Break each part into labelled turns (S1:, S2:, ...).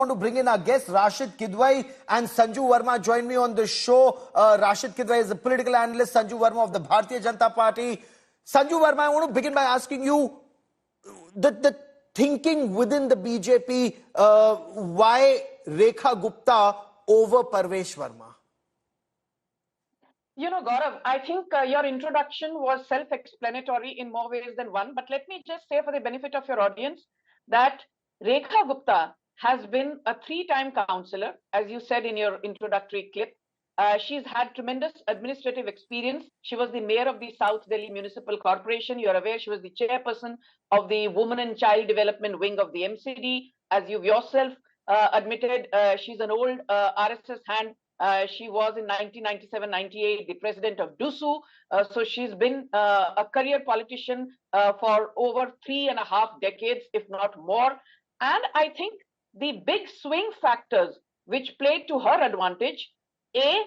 S1: want to bring in our guests, Rashid Kidwai and Sanju Verma. Join me on the show. Rashid Kidwai is a political analyst, Sanju Verma of the Bharatiya Janata Party. Sanju Verma, I want to begin by asking you the thinking within the BJP, why Rekha Gupta over Parvesh Verma?
S2: You know, Gaurav, I think your introduction was self-explanatory in more ways than one. But let me just say for the benefit of your audience that Rekha Gupta has been a three-time councillor, as you said in your introductory clip. She's had tremendous administrative experience. She was the mayor of the South Delhi Municipal Corporation. You're aware she was the chairperson of the Women and Child Development Wing of the MCD. As you've yourself admitted, she's an old RSS hand. She was in 1997-98 the president of DUSU. So she's been a career politician for over 3.5 decades, if not more. And I think the big swing factors which played to her advantage: A,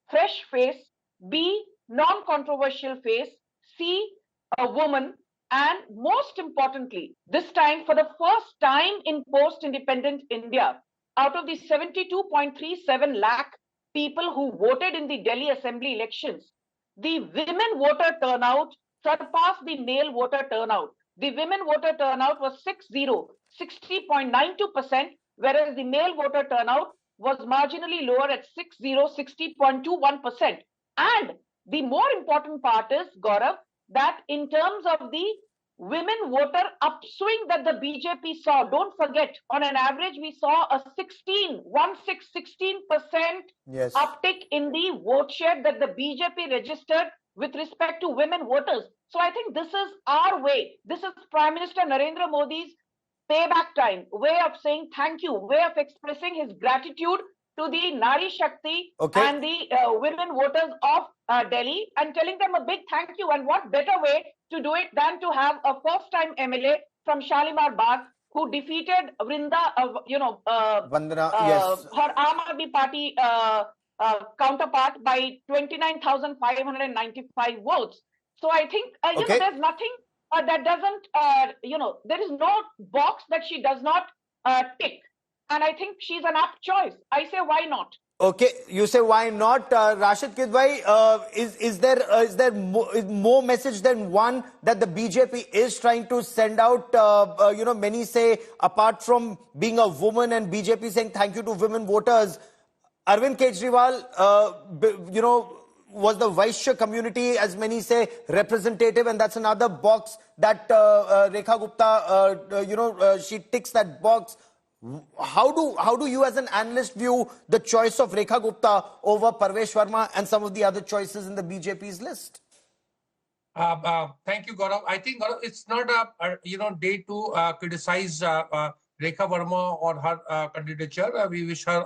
S2: fresh face; B, non-controversial face; C, a woman; and most importantly, this time, for the first time in post-independent India, out of the 72.37 lakh people who voted in the Delhi Assembly elections, the women voter turnout surpassed the male voter turnout. The women voter turnout was 60.92%, whereas the male voter turnout was marginally lower at 60.21%. And the more important part is, Gaurav, that in terms of the women voter upswing that the BJP saw, don't forget, on an average, we saw a 16%
S1: yes,
S2: uptick in the vote share that the BJP registered with respect to women voters. So I think this is our way. This is Prime Minister Narendra Modi's payback time, way of saying thank you, way of expressing his gratitude to the Nari Shakti and the women voters of Delhi, and telling them a big thank you. And what better way to do it than to have a first-time MLA from Shalimar Bagh who defeated Vrinda,
S1: Vandana, yes,
S2: her Aam Aadmi Party counterpart by 29,595 votes. So I think there's nothing that doesn't there is no box that she does not tick. And I think she's an apt choice. I say, why not?
S1: Okay, you say why not? Rashid Kidwai, is there more message than one that the BJP is trying to send out? Many say, apart from being a woman and BJP saying thank you to women voters, Arvind Kejriwal, was the Vaishya community, as many say, representative, and that's another box that Rekha Gupta, she ticks that box. How do you as an analyst view the choice of Rekha Gupta over Parvesh Verma and some of the other choices in the BJP's list?
S3: Thank you, Gaurav. I think, Gaurav, it's not a day to criticize Rekha Verma or her candidature. We wish her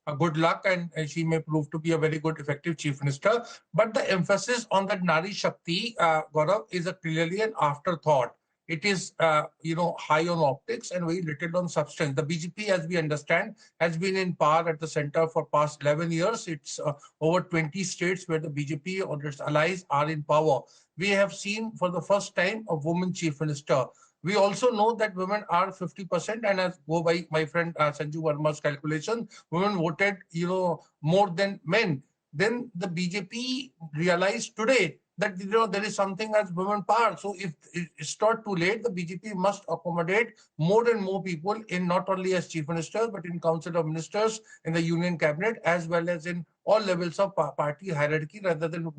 S3: a good luck, and she may prove to be a very good, effective chief minister. But the emphasis on that Nari Shakti, Gaurav, is clearly an afterthought. It is, high on optics and very little on substance. The BJP, as we understand, has been in power at the center for past 11 years. It's over 20 states where the BJP or its allies are in power. We have seen for the first time a woman chief minister. We also know that women are 50%, and as go by my friend Sanju Verma's calculation, women voted, more than men. Then the BJP realized today that there is something as women power. So if it's not too late, the BJP must accommodate more and more people in not only as chief ministers, but in council of ministers, in the union cabinet, as well as in all levels of party hierarchy, rather than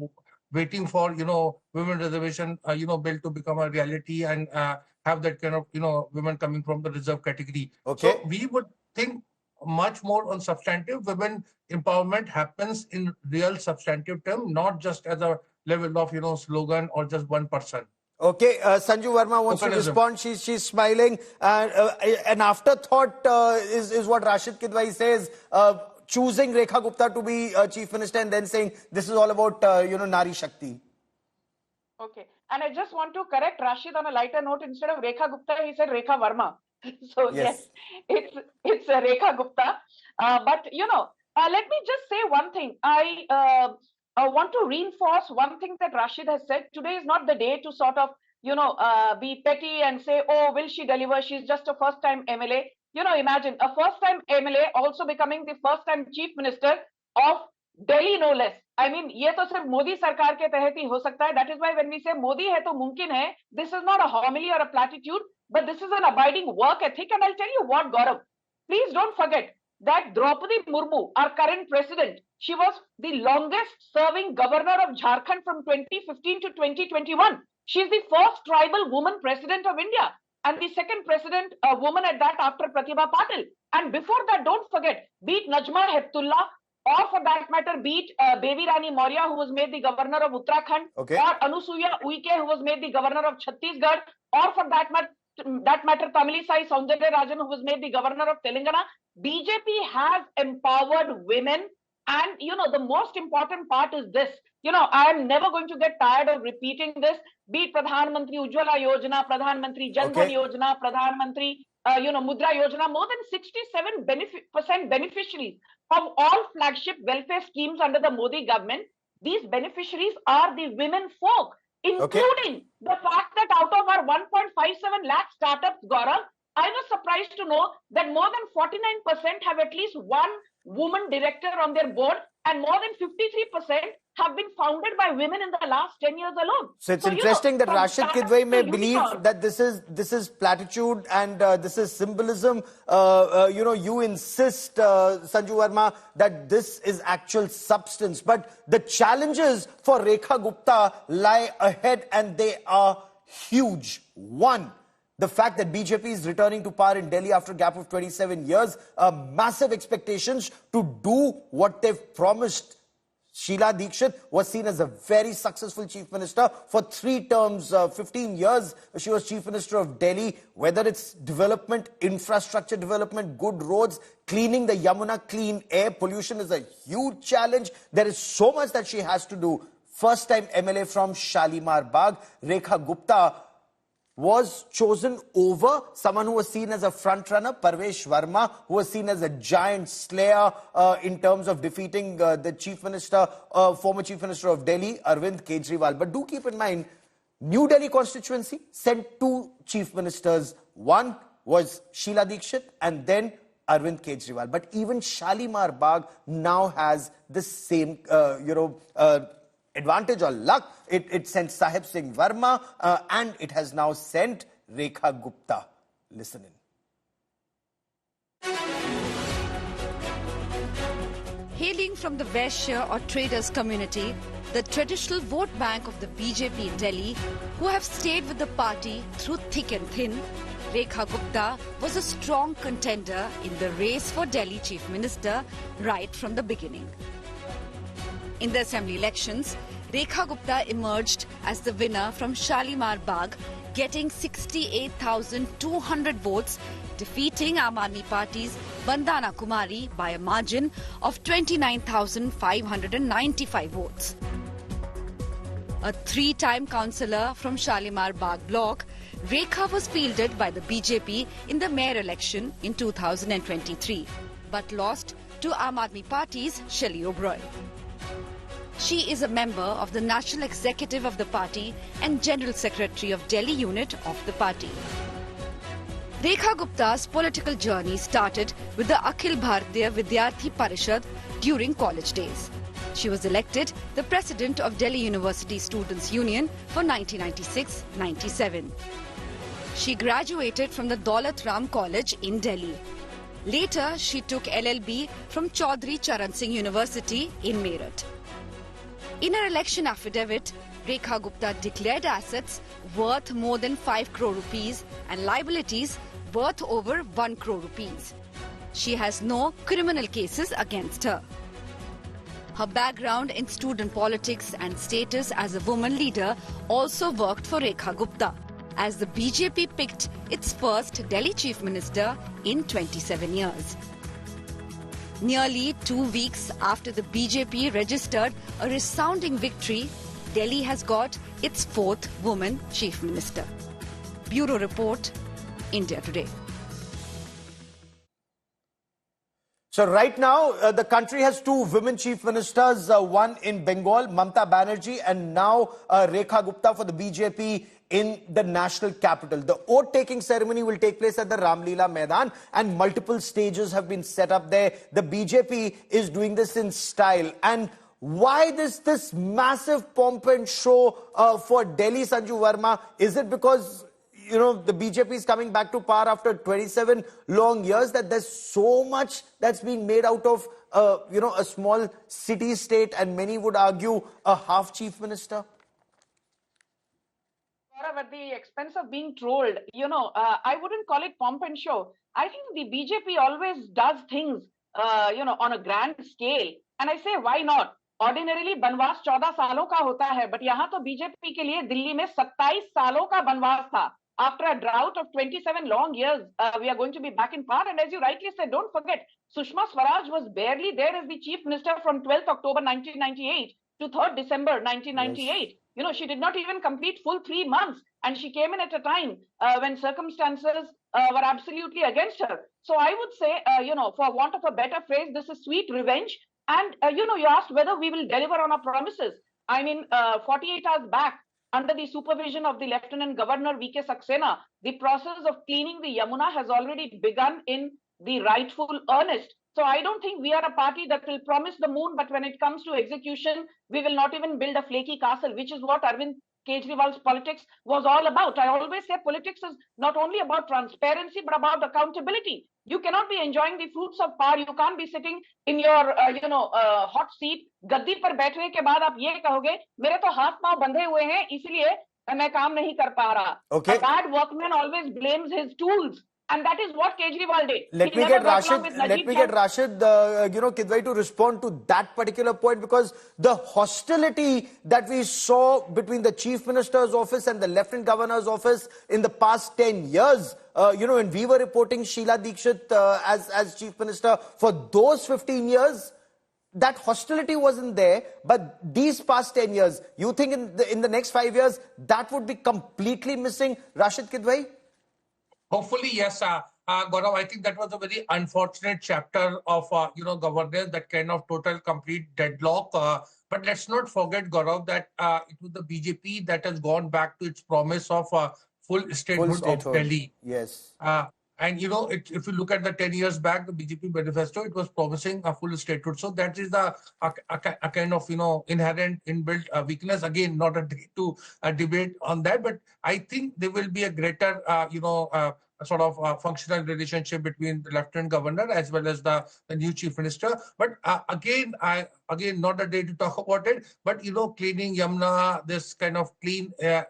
S3: waiting for women reservation bill to become a reality and have that kind of women coming from the reserve category. So we would think much more on substantive. Women empowerment happens in real substantive term, not just as a level of slogan or just one person.
S1: Okay, Sanju Verma wants to respond. She's smiling. An afterthought is what Rashid Kidwai says. Choosing Rekha Gupta to be chief minister and then saying this is all about Nari Shakti.
S2: Okay, and I just want to correct Rashid on a lighter note. Instead of Rekha Gupta, he said Rekha Verma. So yes it's Rekha Gupta. But let me just say one thing. I want to reinforce one thing that Rashid has said. Today is not the day to sort of be petty and say, oh, will she deliver? She's just a first-time MLA. imagine a first-time MLA also becoming the first-time Chief Minister of Delhi, no less. I mean, ये तो सिर्फ मोदी सरकार के तहत ही हो सकता है. That is why when we say Modi है तो मुमकिन है, this is not a homily or a platitude, but this is an abiding work ethic. And I'll tell you what, Gaurav, please don't forget that Draupadi Murmu, our current president, she was the longest-serving governor of Jharkhand from 2015 to 2021. She's the first tribal woman president of India, and the second president, a woman at that, after Pratibha Patil. And before that, don't forget, be it Najma Heptullah, or for that matter, be it Devi Rani Maurya, who was made the governor of Uttarakhand, or Anusuya Uike, who was made the governor of Chhattisgarh, or for that matter, Tamilisai Soundararajan, who was made the governor of Telangana. BJP has empowered women, and the most important part is this. I am never going to get tired of repeating this. Be it Pradhan Mantri Ujjwala Yojana, Pradhan Mantri Jan Dhan Yojana, Pradhan Mantri Mudra Yojana, more than 67% beneficiaries of all flagship welfare schemes under the Modi government. These beneficiaries are the women folk, including the fact that out of our 1.57 lakh startups, Gaurav, I was surprised to know that more than 49% have at least one woman director on their board, and more than 53% have been founded by women in the last 10 years alone.
S1: So it's interesting that Rashid Kidwai may believe that this is platitude and this is symbolism. You insist, Sanju Verma, that this is actual substance. But the challenges for Rekha Gupta lie ahead, and they are huge. One, the fact that BJP is returning to power in Delhi after a gap of 27 years, massive expectations to do what they've promised. Sheila Dikshit was seen as a very successful chief minister for 3 terms, 15 years. She was chief minister of Delhi. Whether it's development, infrastructure development, good roads, cleaning the Yamuna, clean air, pollution is a huge challenge. There is so much that she has to do. First time MLA from Shalimar Bagh, Rekha Gupta, was chosen over someone who was seen as a front runner, Parvesh Verma, who was seen as a giant slayer in terms of defeating the chief minister, former chief minister of Delhi, Arvind Kejriwal. But do keep in mind, New Delhi constituency sent 2 chief ministers. One was Sheila Dikshit and then Arvind Kejriwal. But even Shalimar Bagh now has the same, advantage or luck. It sent Sahib Singh Verma and it has now sent Rekha Gupta. Listen in.
S4: Hailing from the Vaishya or traders community, the traditional vote bank of the BJP in Delhi, who have stayed with the party through thick and thin, Rekha Gupta was a strong contender in the race for Delhi Chief Minister right from the beginning. In the assembly elections, Rekha Gupta emerged as the winner from Shalimar Bagh, getting 68,200 votes, defeating Aam Aadmi Party's Vandana Kumari by a margin of 29,595 votes. A 3-time councillor from Shalimar Bagh block, Rekha was fielded by the BJP in the mayor election in 2023, but lost to Aam Aadmi Party's Shelley Oberoi. She is a member of the National Executive of the party and General Secretary of Delhi unit of the party. Rekha Gupta's political journey started with the Akhil Bharatiya Vidyarthi Parishad during college days. She was elected the president of Delhi University Students' Union for 1996-97. She graduated from the Daulat Ram College in Delhi. Later, she took LLB from Chaudhry Charan Singh University in Meerut. In her election affidavit, Rekha Gupta declared assets worth more than 5 crore rupees and liabilities worth over 1 crore rupees. She has no criminal cases against her. Her background in student politics and status as a woman leader also worked for Rekha Gupta, as the BJP picked its first Delhi Chief Minister in 27 years. Nearly 2 weeks after the BJP registered a resounding victory, Delhi has got its 4th woman Chief Minister. Bureau Report, India Today.
S1: So right now, the country has two women chief ministers, one in Bengal, Mamata Banerjee, and now Rekha Gupta for the BJP in the national capital. The oath-taking ceremony will take place at the Ramleela Maidan, and multiple stages have been set up there. The BJP is doing this in style. And why this massive pomp and show for Delhi, Sanju Verma? Is it because the BJP is coming back to power after 27 long years, that there's so much that's being made out of, a small city state, and many would argue a half chief minister?
S2: At the expense of being trolled, I wouldn't call it pomp and show. I think the BJP always does things, on a grand scale. And I say, why not? Ordinarily, बनवास 14 सालों का होता है, but यहाँ तो BJP के लिए दिल्ली में 27 सालों का बनवास था. After a drought of 27 long years, we are going to be back in power. And as you rightly said, don't forget, Sushma Swaraj was barely there as the chief minister from 12th October 1998 to 3rd December 1998. Yes. She did not even complete full 3 months. And she came in at a time when circumstances were absolutely against her. So I would say, for want of a better phrase, this is sweet revenge. And, you asked whether we will deliver on our promises. 48 hours back, under the supervision of the Lieutenant Governor V.K. Saxena, the process of cleaning the Yamuna has already begun in the rightful earnest. So I don't think we are a party that will promise the moon, but when it comes to execution, we will not even build a flaky castle, which is what Arvind Kejriwal's politics was all about. I always say politics is not only about transparency, but about accountability. You cannot be enjoying the fruits of power. You can't be sitting in your, hot seat. गद्दी पर बैठने के बाद आप ये कहोगे, मेरे तो हाथ पांव बंधे हुए हैं, इसलिए मैं काम नहीं कर पा रहा.
S1: Okay.
S2: A bad workman always blames his tools. And that is what Kejriwal did.
S1: Let me get Rashid, Kidwai to respond to that particular point, because the hostility that we saw between the Chief Minister's office and the Lieutenant Governor's office in the past 10 years, when we were reporting Sheila Dikshit as Chief Minister, for those 15 years, that hostility wasn't there. But these past 10 years, you think in the next 5 years, that would be completely missing, Rashid Kidwai?
S3: Hopefully, yes, Gaurav. I think that was a very unfortunate chapter of, governance, that kind of total complete deadlock. But let's not forget, Gaurav, that it was the BJP that has gone back to its promise of full statehood of Delhi.
S1: Yes.
S3: And, if you look at the 10 years back, the BJP manifesto, it was promising a full statehood. So that is a kind of, inherent inbuilt weakness. Again, not a day to debate on that, but I think there will be a greater, sort of functional relationship between the Lieutenant Governor as well as the new Chief Minister. But again, not a day to talk about it, but, cleaning Yamuna, this kind of clean, air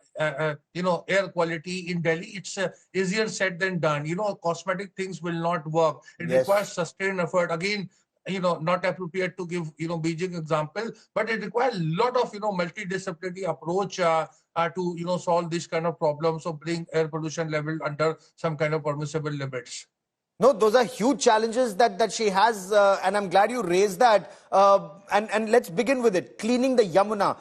S3: quality in Delhi, it's easier said than done. Cosmetic things will not work. It requires sustained effort. Again, not appropriate to give, Beijing example, but it requires a lot of, multidisciplinary approach to, solve this kind of problems, or bring air pollution level under some kind of permissible limits.
S1: No, those are huge challenges that she has, and I'm glad you raised that. And let's begin with it. Cleaning the Yamuna.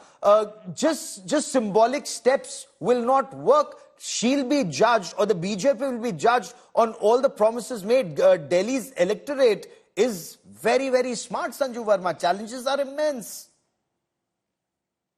S1: Just symbolic steps will not work. She'll be judged, or the BJP will be judged on all the promises made. Delhi's electorate is very, very smart, Sanju Verma. Challenges are immense.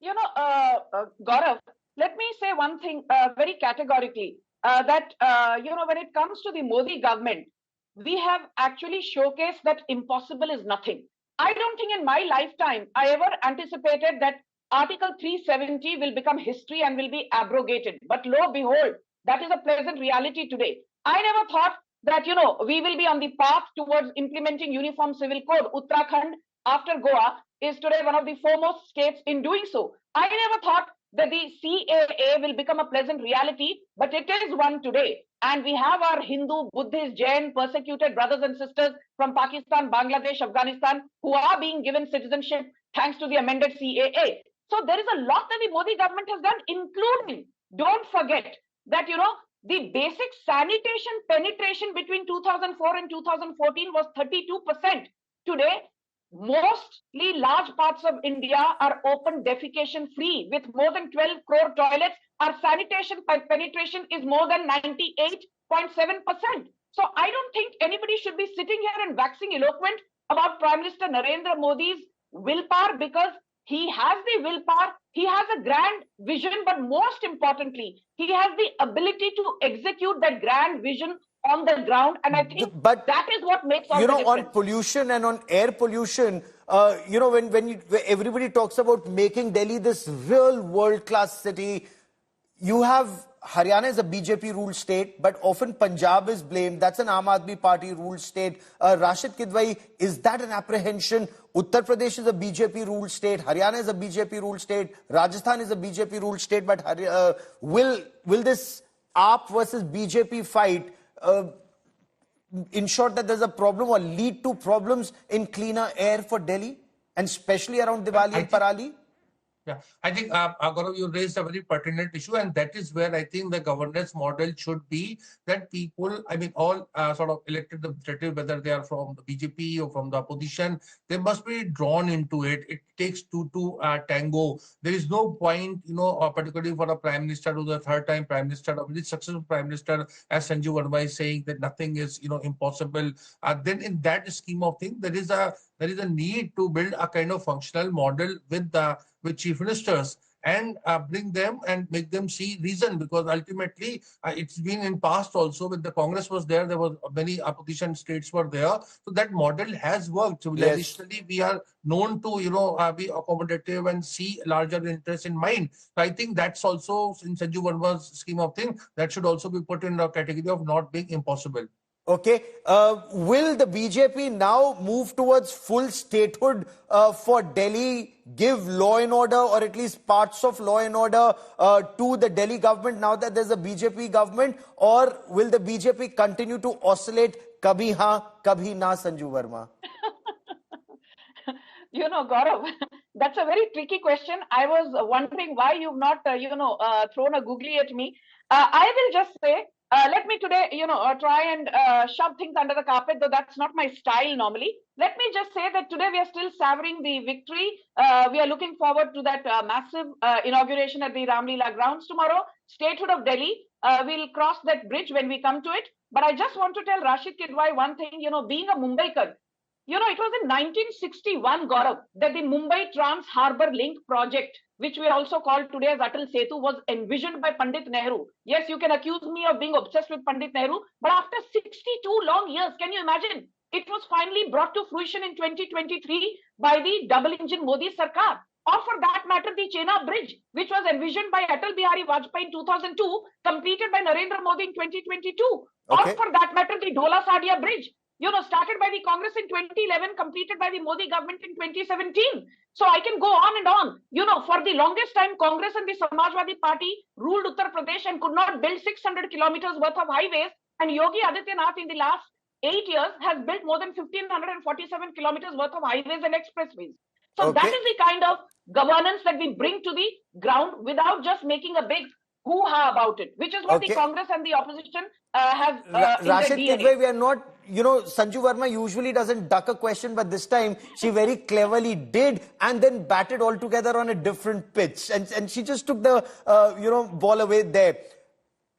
S2: Gaurav, let me say one thing very categorically, that, when it comes to the Modi government, we have actually showcased that impossible is nothing. I don't think in my lifetime I ever anticipated that Article 370 will become history and will be abrogated. But lo and behold, that is a pleasant reality today. I never thought that, we will be on the path towards implementing Uniform Civil Code. Uttarakhand, after Goa, is today one of the foremost states in doing so. I never thought that the CAA will become a pleasant reality, but it is one today. And we have our Hindu, Buddhist, Jain persecuted brothers and sisters from Pakistan, Bangladesh, Afghanistan, who are being given citizenship thanks to the amended CAA. So there is a lot that the Modi government has done, including, don't forget that, the basic sanitation penetration between 2004 and 2014 was 32%. Today, mostly large parts of India are open defecation free with more than 12 crore toilets. Our sanitation penetration is more than 98.7%. So I don't think anybody should be sitting here and waxing eloquent about Prime Minister Narendra Modi's willpower, because he has the willpower, he has a grand vision, but most importantly, he has the ability to execute that grand vision on the ground. And I think that is what makes all the difference.
S1: On pollution and on air pollution, when everybody talks about making Delhi this real world-class city, you have Haryana is a BJP ruled state, but often Punjab is blamed. That's an Aam Aadmi Party ruled state. Rashid Kidwai, is that an apprehension? Uttar Pradesh is a BJP ruled state. Haryana is a BJP ruled state. Rajasthan is a BJP ruled state. But will this AAP versus BJP fight ensure that there's a problem or lead to problems in cleaner air for Delhi, and especially around Diwali and Parali?
S3: Yeah, I think, Gaurav, you raised a very pertinent issue, and that is where I think the governance model should be that people, I mean, all sort of elected representatives, whether they are from the BJP or from the opposition, they must be drawn into it. It takes two to tango. There is no point, particularly for a prime minister who's the third time prime minister, a very successful prime minister, as Sanju Verma is saying, that nothing is, impossible. Then in that scheme of things, there is a need to build a kind of functional model with chief ministers and bring them and make them see reason, because ultimately it's been in past also when the Congress was there were many opposition states were there. So that model has worked. So
S1: yes.
S3: Additionally, we are known to, be accommodative and see larger interests in mind. So I think that's also in Sanju Verma's scheme of things, that should also be put in a category of not being impossible.
S1: Okay. Will the BJP now move towards full statehood for Delhi, give law and order, or at least parts of law and order to the Delhi government now that there's a BJP government? Or will the BJP continue to oscillate kabhi haan, kabhi na, Sanju Verma?
S2: Gaurav, that's a very tricky question. I was wondering why you've not, thrown a googly at me. I will just say, let me today, try and shove things under the carpet, though that's not my style normally. Let me just say that today we are still savoring the victory. We are looking forward to that massive inauguration at the Ramlila grounds tomorrow. Statehood of Delhi, we'll cross that bridge when we come to it. But I just want to tell Rashid Kidwai one thing, being a Mumbaikar, it was in 1961, Gaurav, that the Mumbai Trans Harbour Link project, which we also call today as Atal Setu, was envisioned by Pandit Nehru. Yes, you can accuse me of being obsessed with Pandit Nehru, but after 62 long years, can you imagine? It was finally brought to fruition in 2023 by the double-engine Modi Sarkar. Or for that matter, the Chenab Bridge, which was envisioned by Atal Bihari Vajpayee in 2002, completed by Narendra Modi in 2022. Okay. Or for that matter, the Dhola Sadia Bridge, started by the Congress in 2011, completed by the Modi government in 2017. So I can go on and on. For the longest time, Congress and the Samajwadi Party ruled Uttar Pradesh and could not build 600 kilometers worth of highways. And Yogi Adityanath in the last 8 years has built more than 1,547 kilometers worth of highways and expressways. So that is the kind of governance that we bring to the ground without just making a big hoo-ha about it, which is what the Congress and the opposition have
S1: Rashid Kidwai, we are not, Sanju Verma usually doesn't duck a question, but this time she very cleverly did and then batted altogether on a different pitch. And she just took the, ball away there.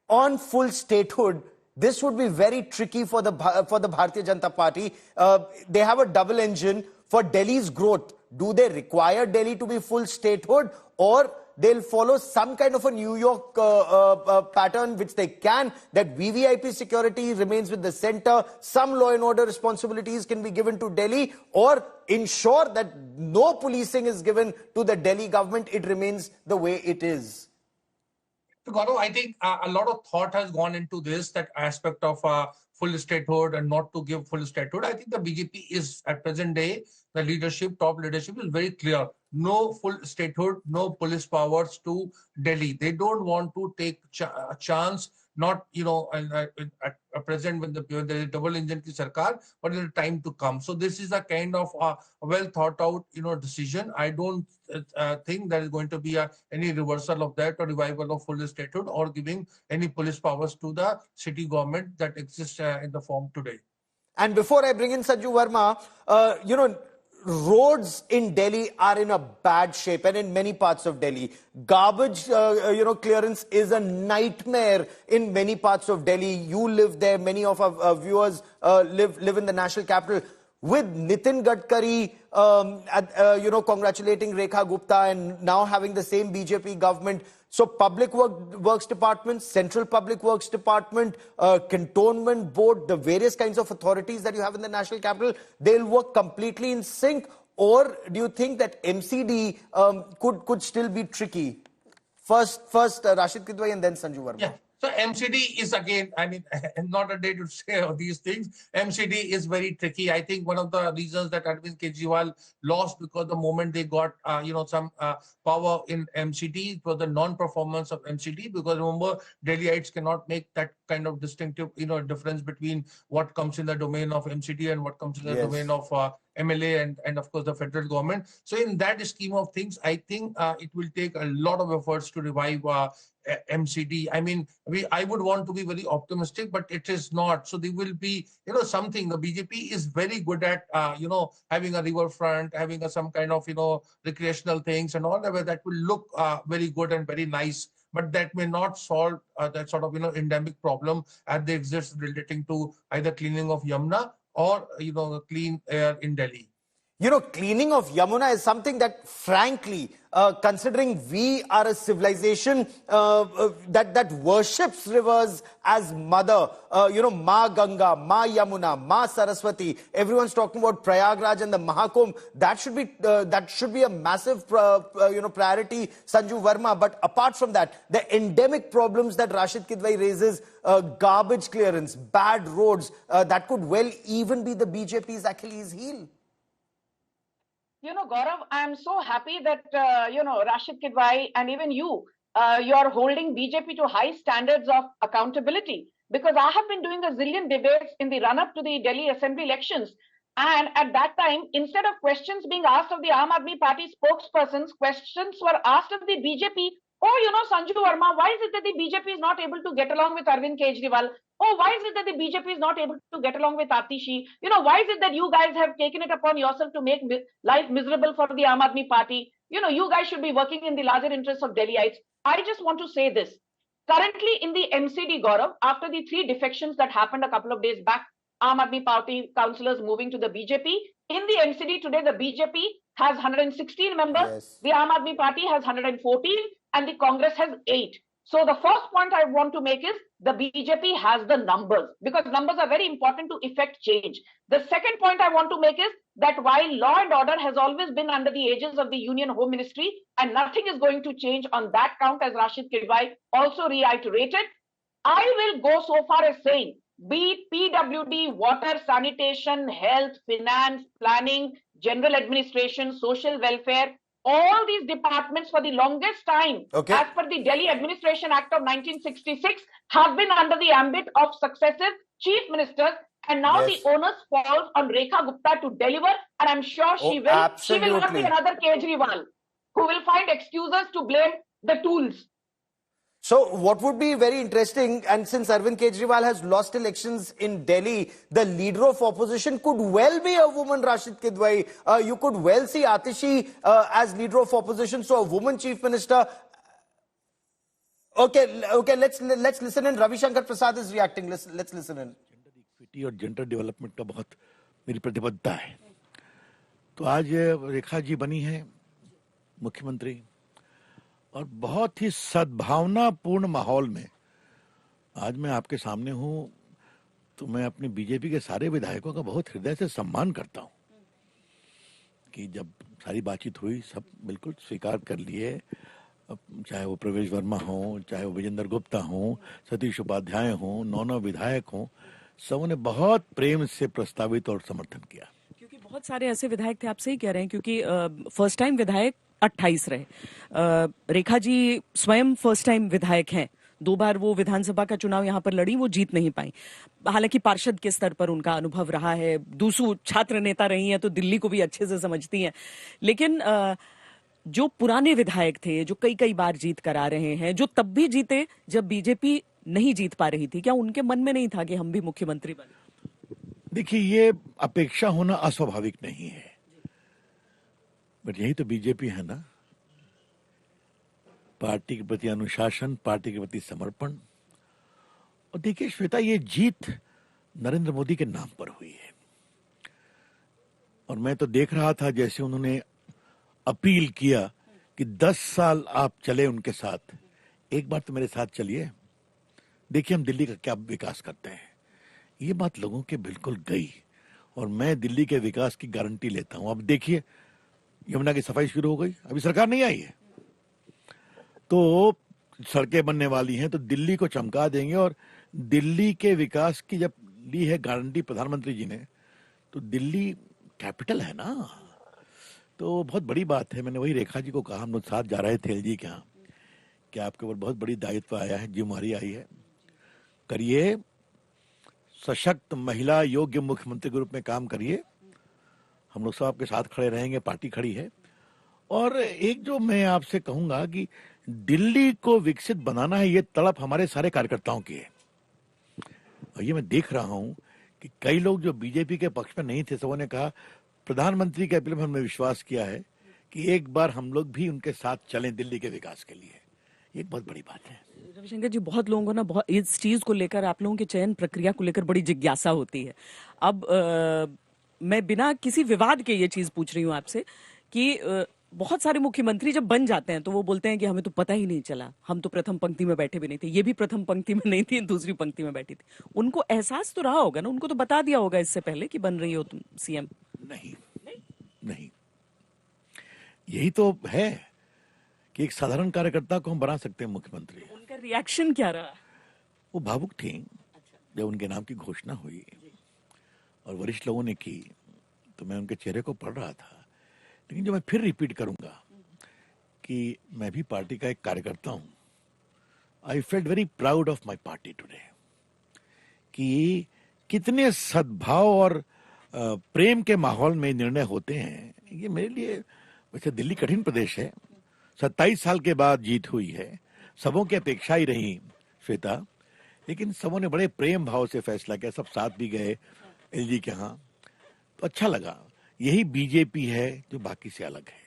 S1: On full statehood, this would be very tricky for the Bharatiya Janata Party. They have a double engine for Delhi's growth. Do they require Delhi to be full statehood, or they'll follow some kind of a New York pattern, which they can, that VVIP security remains with the center, some law and order responsibilities can be given to Delhi, or ensure that no policing is given to the Delhi government, it remains the way it is?
S3: Gaurav, I think a lot of thought has gone into this, that aspect of full statehood and not to give full statehood. I think the BJP is, at present day, the leadership, top leadership is very clear. No full statehood, no police powers to Delhi. They don't want to take a chance, not, at present when there is double engine ki sarkar, but in the time to come. So this is a kind of well thought out, decision. I don't think there is going to be any reversal of that or revival of full statehood or giving any police powers to the city government that exists in the form today.
S1: And before I bring in Sanju Verma, roads in Delhi are in a bad shape, and in many parts of Delhi. Garbage, clearance is a nightmare in many parts of Delhi. You live there. Many of our viewers live in the national capital. with Nitin Gadkari, congratulating Rekha Gupta and now having the same BJP government. So Public Works Department, Central Public Works Department, Cantonment Board, the various kinds of authorities that you have in the national capital, they'll work completely in sync? Or do you think that MCD could still be tricky? First Rashid Kidwai and then Sanju Verma.
S3: Yeah. So MCD is again, I mean, not a day to say all these things. MCD is very tricky. I think one of the reasons that Arvind Kejriwal lost, because the moment they got, some power in MCD, it was the non-performance of MCD. Because remember, Delhiites cannot make that kind of distinctive, difference between what comes in the domain of MCD and what comes in the domain of MLA and of course the federal government. So in that scheme of things, I think it will take a lot of efforts to revive MCD. I mean, I would want to be very optimistic, but it is not. So there will be, something. The BJP is very good at, having a riverfront, having some kind of, recreational things and all that will look very good and very nice. But that may not solve that sort of, endemic problem as they exist relating to either cleaning of Yamuna or, clean air in Delhi.
S1: Cleaning of Yamuna is something that, frankly, considering we are a civilization that worships rivers as mother, Ma Ganga, Ma Yamuna, Ma Saraswati, everyone's talking about Prayagraj and the Mahakumbh. That should be a massive, priority, Sanju Verma. But apart from that, the endemic problems that Rashid Kidwai raises, garbage clearance, bad roads, that could well even be the BJP's Achilles heel.
S2: Gaurav, I am so happy that, Rashid Kidwai and even you are holding BJP to high standards of accountability. Because I have been doing a zillion debates in the run-up to the Delhi Assembly elections. And at that time, instead of questions being asked of the Aam Aadmi Party spokespersons, questions were asked of the BJP. Oh, Sanju Verma, why is it that the BJP is not able to get along with Arvind Kejriwal? Oh, why is it that the BJP is not able to get along with Atishi? Why is it that you guys have taken it upon yourself to make life miserable for the Aam Aadmi Party? You guys should be working in the larger interests of Delhiites. I just want to say this. Currently in the MCD, Gaurav, after the 3 defections that happened a couple of days back, Aam Aadmi Party councillors moving to the BJP. In the MCD today, the BJP has 116 members, yes. The Aam Aadmi Party has 114 and the Congress has 8. So the first point I want to make is the BJP has the numbers, because numbers are very important to effect change. The second point I want to make is that while law and order has always been under the aegis of the Union Home Ministry and nothing is going to change on that count, as Rashid Kidwai also reiterated, I will go so far as saying, be it PWD, water, sanitation, health, finance, planning, general administration, social welfare, all these departments for the longest time, as per the Delhi Administration Act of 1966, have been under the ambit of successive chief ministers, and now the onus falls on Rekha Gupta to deliver, and I'm sure she will. Absolutely. She will not be another Kejriwal who will find excuses to blame the tools.
S1: So what would be very interesting, and since Arvind Kejriwal has lost elections in Delhi, the leader of opposition could well be a woman, Rashid Kidwai. You could well see Atishi as leader of opposition, so a woman chief minister. Okay, let's listen in. Ravi Shankar Prasad is reacting. Let's listen in.
S5: Gender equity और gender development का बहुत मेरी प्रतिबद्धता है. तो आज रेखा जी बनी है मुख्यमंत्री और बहुत ही सद्भावनापूर्ण माहौल में आज मैं आपके सामने हूं, तो मैं अपनी बीजेपी के सारे विधायकों का बहुत हृदय से सम्मान करता हूं कि जब सारी बातचीत हुई सब बिल्कुल स्वीकार कर लिए, चाहे वो प्रवेश वर्मा हो, चाहे वो विजेंद्र गुप्ता हो, सतीश उपाध्याय हो, 9 विधायक हो, सबों ने बहुत प्रेम से प्रस्तावित और समर्थन किया.
S6: क्योंकि बहुत सारे ऐसे विधायक थे, आप सही कह रहे हैं, क्योंकि फर्स्ट टाइम विधायक 28 रहे. रेखा जी स्वयं फर्स्ट टाइम विधायक हैं. 2 बार वो विधानसभा का चुनाव यहाँ पर लड़ी, वो जीत नहीं पाई. हालांकि पार्षद के स्तर पर उनका अनुभव रहा है, दूसू छात्र नेता रही हैं तो दिल्ली को भी अच्छे से समझती हैं. लेकिन जो पुराने विधायक थे, जो कई बार जीत कर आ रहे हैं, जो तब भी जीते जब बीजेपी नहीं जीत पा रही थी, क्या उनके मन में नहीं था कि हम भी मुख्यमंत्री बने?
S5: देखिए, ये अपेक्षा होना अस्वाभाविक नहीं है, बट यही तो बीजेपी है ना. पार्टी के प्रति अनुशासन, पार्टी के प्रति समर्पण. और देखिए श्वेता, ये जीत नरेंद्र मोदी के नाम पर हुई है. और मैं तो देख रहा था जैसे उन्होंने अपील किया कि 10 साल आप चले उनके साथ, एक बार तो मेरे साथ चलिए, देखिए हम दिल्ली का क्या विकास करते हैं। ये बात लोगों के बिल्कुल गई और मैं दिल्ली के विकास की गारंटी लेता हूं। अब देखिए यमुना की सफाई शुरू हो गई, अभी सरकार नहीं आई है, तो सड़कें बनने वाली हैं, तो दिल्ली को चमका देंगे। और दिल्ली के विकास की जब ली है गारंटी प्रधानमंत्री जी ने, तो दिल्ली कैपिटल है ना, तो बहुत बड़ी बात है। मैंने वही रेखा जी को कहा, हम लोग साथ जा रहे थे एलजी के यहाँ, कि आपके ऊपर बहुत बड़ी दायित्व आया है, जिम्मेदारी आई है, करिए, सशक्त महिला योग्य मुख्यमंत्री के रूप में काम करिए, हम लोग सब आपके साथ खड़े रहेंगे, पार्टी खड़ी है। और एक जो मैं आपसे कहूंगा कि दिल्ली को विकसित बनाना है, ये तड़प हमारे सारे कार्यकर्ताओं की है। और ये मैं देख रहा हूं कि कई लोग जो बीजेपी के पक्ष में नहीं थे, सबों ने कहा प्रधानमंत्री के अपील में हमने विश्वास किया है कि एक बार हम लोग भी उनके साथ चलें दिल्ली के विकास के लिए। ये बहुत बड़ी बात है।
S6: रविशंकर जी, बहुत लोगों को ना बहुत इस चीज को लेकर, आप लोगों के चयन प्रक्रिया को लेकर बड़ी जिज्ञासा होती है। अब मैं बिना किसी विवाद के ये चीज पूछ रही हूँ आपसे कि बहुत सारे मुख्यमंत्री जब बन जाते हैं तो वो बोलते हैं कि हमें तो पता ही नहीं चला, हम तो प्रथम पंक्ति में बैठे भी नहीं थे, ये भी प्रथम पंक्ति में नहीं थी, दूसरी पंक्ति में बैठी थी। उनको एहसास तो रहा होगा ना, उनको तो बता दिया होगा इससे पहले कि बन रही हो तुम सीएम।
S5: नहीं, यही तो है कि एक साधारण कार्यकर्ता को हम बना सकते हैं मुख्यमंत्री।
S6: उनका रिएक्शन क्या रहा?
S5: वो भावुक थी जब उनके नाम की घोषणा हुई और वरिष्ठ लोगों ने की, तो मैं उनके चेहरे को पढ़ रहा था। लेकिन जो मैं फिर रिपीट करूंगा कि मैं भी पार्टी का एक कार्यकर्ता हूं, I felt very proud of my party today, कि कितने सद्भाव और प्रेम के माहौल में निर्णय होते हैं। ये मेरे लिए, वैसे दिल्ली कठिन प्रदेश है, 27 साल के बाद जीत हुई है, सबों की अपेक्षा ही रही श्वेता, लेकिन सबों ने बड़े प्रेम भाव से फैसला किया, सब साथ भी गए एलजी के यहाँ, तो अच्छा लगा। यही बीजेपी है जो बाकी से अलग है।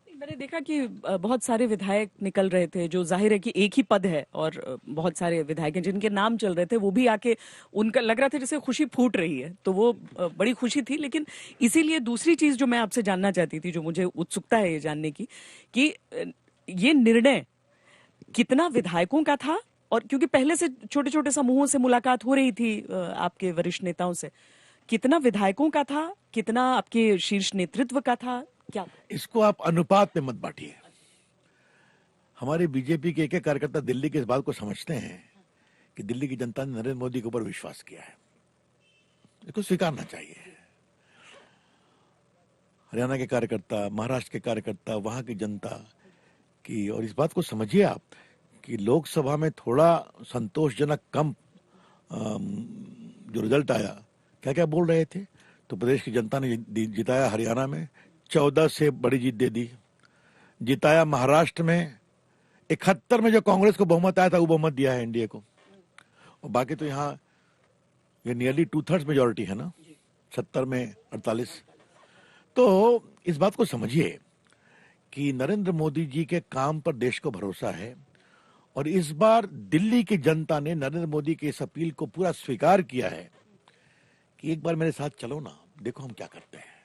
S6: मैंने देखा कि बहुत सारे विधायक निकल रहे थे, जो जाहिर है कि एक ही पद है, और बहुत सारे विधायक हैं जिनके नाम चल रहे थे, वो भी आके उनका लग रहा था जैसे खुशी फूट रही है, तो वो बड़ी खुशी थी। लेकिन इसीलिए दूसरी चीज जो मैं आपसे जानना चाहती थी, जो मुझे उत्सुकता है ये जानने की, कि ये निर्णय कितना विधायकों का था, और क्योंकि पहले से छोटे छोटे समूहों से मुलाकात हो रही थी आपके वरिष्ठ नेताओं से, कितना विधायकों का था, कितना आपके शीर्ष नेतृत्व का था, क्या?
S5: इसको आप अनुपात में मत बांटिए। हमारे बीजेपी के एक कार्यकर्ता दिल्ली के इस बात को समझते हैं कि दिल्ली की जनता ने नरेंद्र मोदी के ऊपर विश्वास किया है, इसको स्वीकारना चाहिए। हरियाणा के कार्यकर्ता, महाराष्ट्र के कार्यकर्ता, वहां की जनता की, और इस बात को समझिए आप कि लोकसभा में थोड़ा संतोषजनक कम जो रिजल्ट आया, क्या क्या बोल रहे थे, तो प्रदेश की जनता ने जिताया हरियाणा में 14 से बड़ी जीत दे दी, जिताया महाराष्ट्र में 71 में जो कांग्रेस को बहुमत आया था वो बहुमत दिया है एनडीए को, और बाकी तो यहाँ ये नियरली 2/3 मेजोरिटी है ना, 70 में 48। तो इस बात को समझिए कि नरेंद्र मोदी जी के काम पर देश को भरोसा है, और इस बार दिल्ली की जनता ने नरेंद्र मोदी की इस अपील को पूरा स्वीकार किया है कि एक बार मेरे साथ चलो ना, देखो हम क्या करते हैं।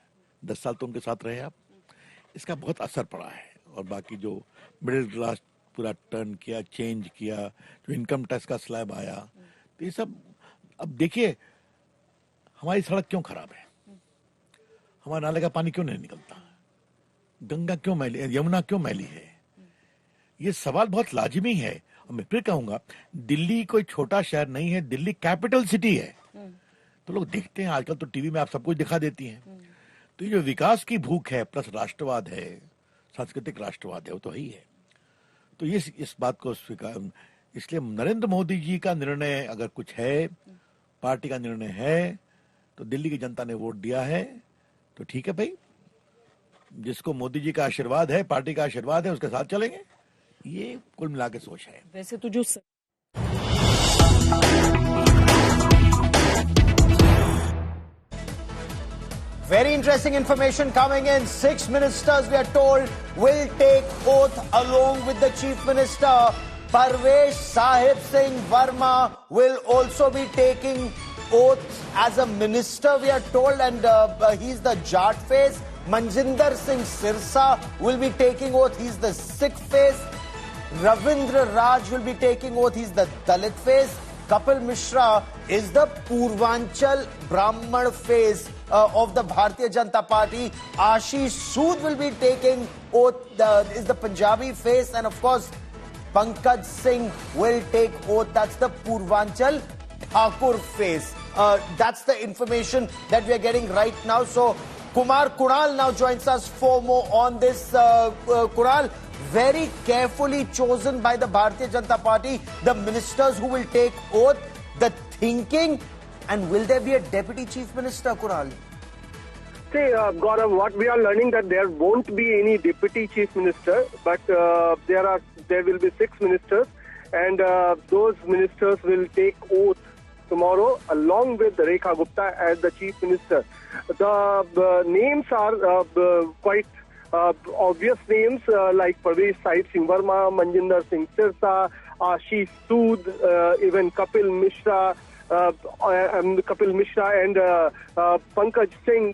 S5: 10 साल तो उनके साथ रहे आप, इसका बहुत असर पड़ा है। और बाकी जो मिडिल क्लास पूरा टर्न किया, चेंज किया, जो इनकम टैक्स का स्लैब आया, तो ये सब, अब देखिए हमारी सड़क क्यों खराब है, हमारे नाले का पानी क्यों नहीं निकलता, गंगा क्यों मैली है, यमुना क्यों मैली है, ये सवाल बहुत लाजिमी है। और मैं फिर कहूंगा, दिल्ली कोई छोटा शहर नहीं है, दिल्ली कैपिटल सिटी है। तो लोग देखते हैं आजकल तो टीवी में आप सब कुछ दिखा देती हैं, तो ये जो विकास की भूख है प्लस राष्ट्रवाद है, सांस्कृतिक राष्ट्रवाद है, वो तो ही है। तो ये इस बात को स्वीकार, इसलिए नरेंद्र मोदी जी का निर्णय अगर कुछ है, पार्टी का निर्णय है, तो दिल्ली की जनता ने वोट दिया है, तो ठीक है भाई, जिसको मोदी जी का आशीर्वाद है, पार्टी का आशीर्वाद है, उसके साथ चलेंगे। ये कुल मिला के सोच है।
S6: वैसे तो जो
S1: Very interesting information coming in. 6 ministers, we are told, will take oath along with the Chief Minister. Parvesh Verma will also be taking oath as a minister, we are told, and he's the Jat face. Manjinder Singh Sirsa will be taking oath. He's the Sikh face. Ravindra Raj will be taking oath. He's the Dalit face. Kapil Mishra is the Purvanchal Brahman face of the Bharatiya Janata Party. Ashish Sood will be taking oath, is the Punjabi face. And of course, Pankaj Singh will take oath. That's the Purvanchal Thakur face. That's the information that we are getting right now. So, Kunal now joins us for more on this. Kunal, very carefully chosen by the Bharatiya Janata Party, the ministers who will take oath, the thinking, and will there be a deputy chief minister, Kunal?
S7: See, Gaurav, what we are learning that there won't be any deputy chief minister, but there will be 6 ministers, and those ministers will take oath tomorrow along with Rekha Gupta as the chief minister. The names are quite obvious names like Parvesh Verma, Manjinder Singh Sirsa, Ashish Sood, even Kapil Mishra and Pankaj Singh.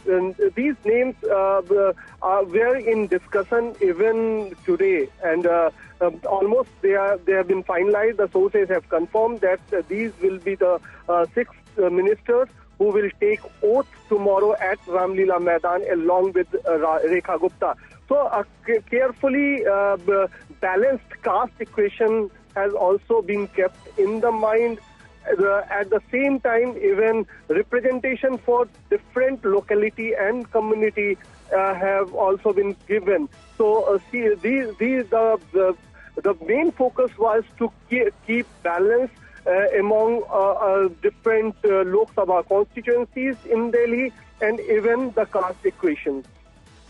S7: These names were in discussion even today, and almost they have been finalized. The sources have confirmed that these will be the 6 ministers who will take oath tomorrow at Ramlila Maidan along with Rekha Gupta. So a carefully balanced caste equation has also been kept in the mind. At the same time, even representation for different locality and community have also been given. So the main focus was to keep balance among different Lok Sabha constituencies in Delhi and even the caste equations.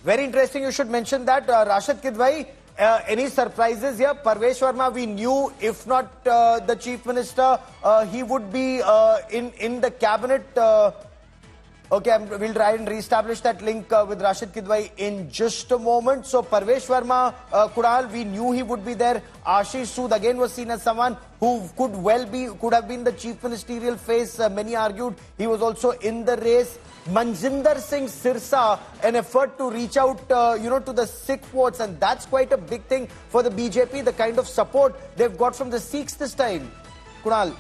S1: Very interesting. You should mention that. Rashid Kidwai, any surprises here? Parvesh Verma, we knew if not the chief minister, he would be in the cabinet. Okay, we'll try and re-establish that link with Rashid Kidwai in just a moment. So Parvesh Verma, Kunal, we knew he would be there. Ashish Sood again was seen as someone who could have been the chief ministerial face. Many argued he was also in the race. Manjinder Singh Sirsa, an effort to reach out, to the Sikh votes, and that's quite a big thing for the BJP. The kind of support they've got from the Sikhs this time, Kunal.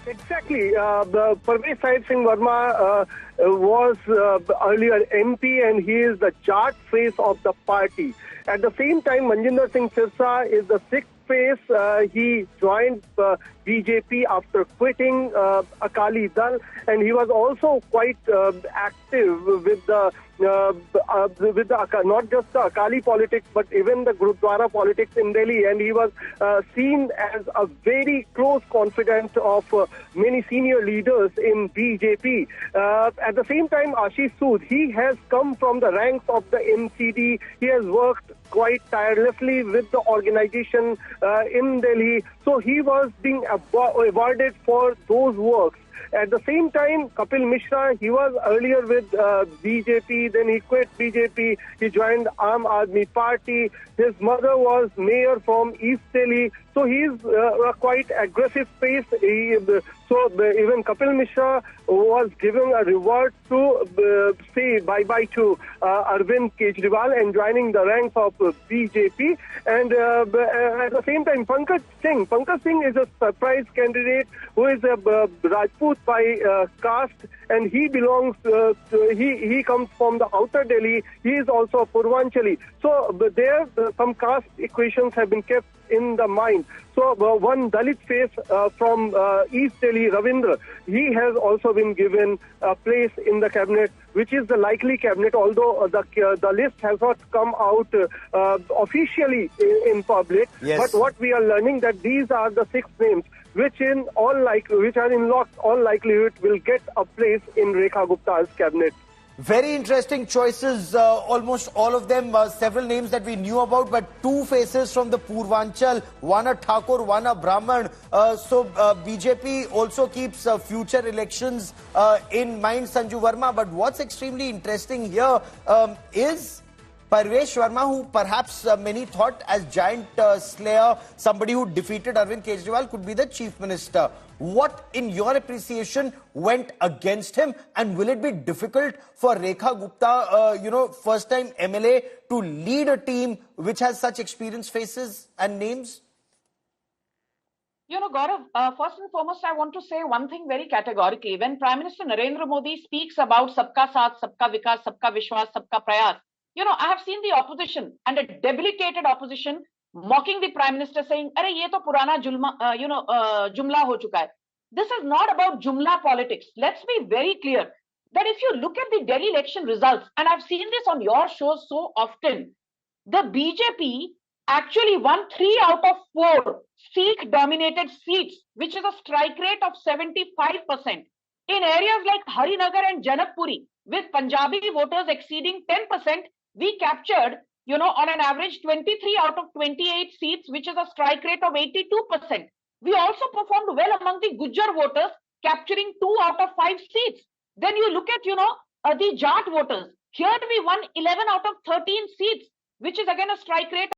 S7: Exactly. Parvesh Verma was earlier MP, and he is the Jat face of the party. At the same time, Manjinder Singh Sirsa is the Sikh face. He joined BJP after quitting Akali Dal, and he was also quite active with the not just the Akali politics but even the Gurudwara politics in Delhi, and he was seen as a very close confidant of many senior leaders in BJP. At the same time, Ashish Sood, he has come from the ranks of the MCD. He has worked quite tirelessly with the organization in Delhi, so he was being awarded for those works. At the same time, Kapil Mishra, he was earlier with BJP, then he quit BJP, he joined Aam Aadmi Party. His mother was mayor from East Delhi, so he's a quite aggressive face. So even Kapil Mishra was given a reward to say bye-bye to Arvind Kejriwal and joining the ranks of BJP. And at the same time, Pankaj Singh is a surprise candidate who is a Rajput by caste, and he belongs, he comes from the outer Delhi. He is also a Purvanchali. So there some caste equations have been kept in the mind. So one Dalit face from East Delhi, Ravindra, he has also been given a place in the cabinet, which is the likely cabinet, although the list has not come out officially in public.
S1: Yes.
S7: But what we are learning that these are the 6 names which are in all likelihood will get a place in Rekha Gupta's cabinet.
S1: Very interesting choices, almost all of them, several names that we knew about, but 2 faces from the Purvanchal, one a Thakur, one a Brahman. So BJP also keeps future elections in mind, Sanju Verma. But what's extremely interesting here is Parvesh Verma, who perhaps many thought as giant slayer, somebody who defeated Arvind Kejriwal, could be the chief minister. What, in your appreciation, went against him, and will it be difficult for Rekha Gupta, first-time MLA, to lead a team which has such experienced faces and names?
S2: Gaurav, first and foremost, I want to say one thing very categorically. When Prime Minister Narendra Modi speaks about Sabka Saath, Sabka Vikas, Sabka Vishwas, Sabka Prayas, I have seen the opposition and a debilitated opposition mocking the Prime Minister, saying, "Arey, ye to purana jumla ho chuka hai." This is not about jumla politics. Let's be very clear that if you look at the Delhi election results, and I've seen this on your shows so often, the BJP actually won 3 out of 4 Sikh-dominated seats, which is a strike rate of 75%. In areas like Harinagar and Janakpuri, with Punjabi voters exceeding 10%, we captured, on an average 23 out of 28 seats, which is a strike rate of 82%. We also performed well among the Gujjar voters, capturing 2 out of 5 seats. Then you look at, the Jat voters. Here we won 11 out of 13 seats, which is again a strike rate